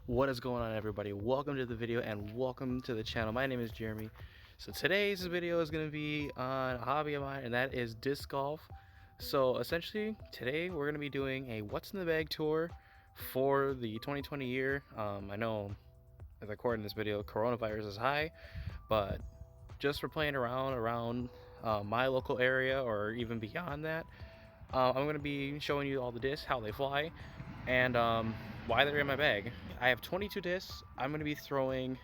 What is going on, everybody? Welcome to the video and welcome to the channel. My name is Jeremy. So today's video is going to be on a hobby of mine, and that is disc golf. So essentially today we're going to be doing a what's in the bag tour for the 2020 year. I know as I record this video coronavirus is high, but just for playing around my local area or even beyond that, I'm going to be showing you all the discs, how they fly, and why they're in my bag. I have 22 discs. I'm going to be throwing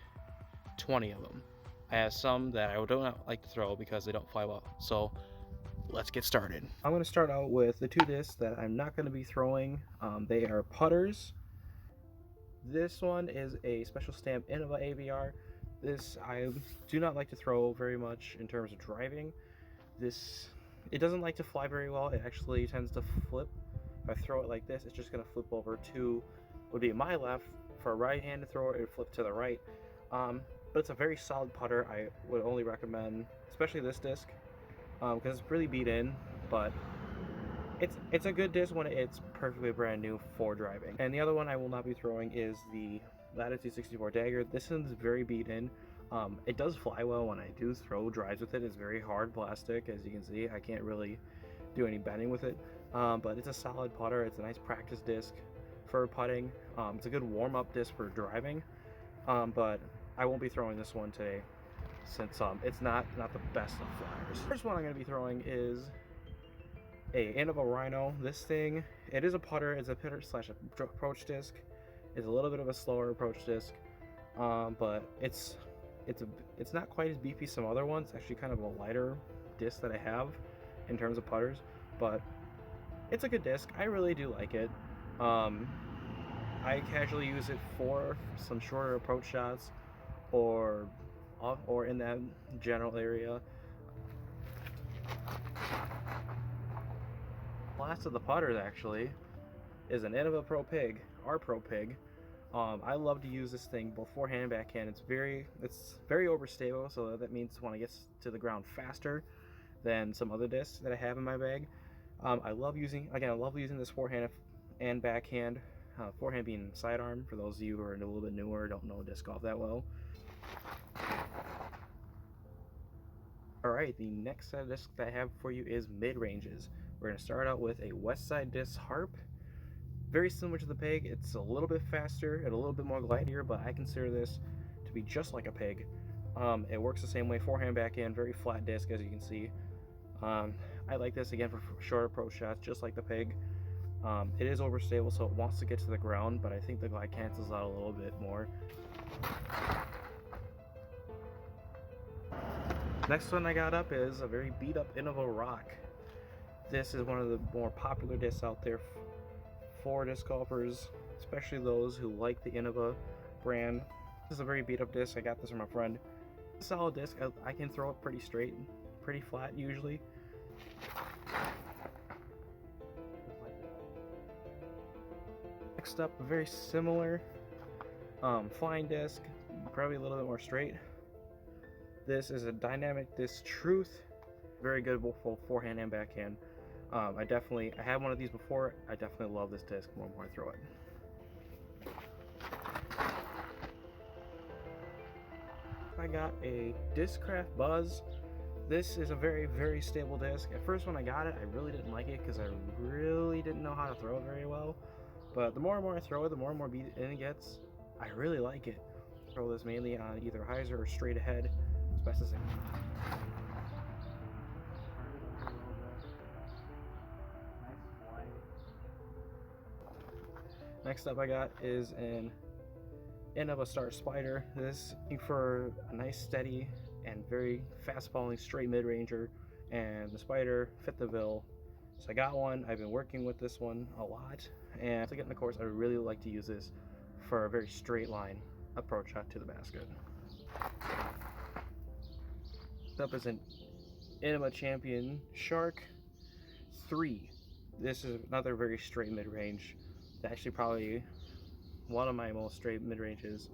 20 of them. I have some that I don't like to throw because they don't fly well. So let's get started. I'm going to start out with the two discs that I'm not going to be throwing. They are putters. This one is a special stamp Innova AVR. This I do not like to throw very much in terms of driving. It doesn't like to fly very well. It actually tends to flip. If I throw it like this, it's just going to flip over to, would be my left. For a right-handed thrower, it would flip to the right. But it's a very solid putter. I would only recommend, especially this disc, because it's really beat in, but it's a good disc when it's perfectly brand new for driving. And the other one I will not be throwing is the Latitude 64 Dagger. This one's very beat in. It does fly well when I do throw drives with it. It's very hard plastic, as you can see. I can't really do any bending with it, but it's a solid putter. It's a nice practice disc for putting. It's a good warm-up disc for driving, but I won't be throwing this one today since it's not the best of flyers. The first one I'm going to be throwing is a Innova Rhino. This thing, it is a putter. It's a putter slash approach disc. It's a little bit of a slower approach disc, but it's not quite as beefy as some other ones. It's actually kind of a lighter disc that I have in terms of putters, but it's a good disc. I really do like it. I casually use it for some shorter approach shots or in that general area. Last of the putters actually is an Innova Pro Pig, our Pro Pig. I love to use this thing both forehand and backhand. It's very overstable, so that means when it gets to the ground faster than some other discs that I have in my bag. I love using this forehand and backhand. Forehand being sidearm, for those of you who are a little bit newer, don't know disc golf that well. Alright, the next set of discs that I have for you is mid-ranges. We're going to start out with a Westside Disc Harp. Very similar to the Pig. It's a little bit faster and a little bit more glidier, but I consider this to be just like a Pig. It works the same way, forehand, backhand, very flat disc, as you can see. I like this again for short approach shots, just like the Pig. It is overstable, so it wants to get to the ground, but I think the glide cancels out a little bit more. Next one I got up is a very beat up Innova Rock. This is one of the more popular discs out there for disc golfers, especially those who like the Innova brand. This is a very beat up disc. I got this from a friend. It's a solid disc. I can throw it pretty straight, pretty flat usually. Next up, a very similar flying disc, probably a little bit more straight. This is a Dynamic Disc Truth. Very good both forehand and backhand. I had one of these before. I definitely love this disc more and more I throw it. I got a Discraft Buzz. This is a very stable disc. At first when I got it, I really didn't like it because I really didn't know how to throw it very well. But the more and more I throw it, the more and more beat in it gets. I really like it. I throw this mainly on either hyzer or straight ahead, as best as I can. Next up I got is an Innova Star Spider. This for a nice steady and very fast falling straight mid-ranger, and the Spider fit the bill. So I got one. I've been working with this one a lot, and to get in the course I really like to use this for a very straight line approach shot to the basket. Next up is an Innova Champion Shark 3. This is another very straight mid-range. Actually probably one of my most straight mid-ranges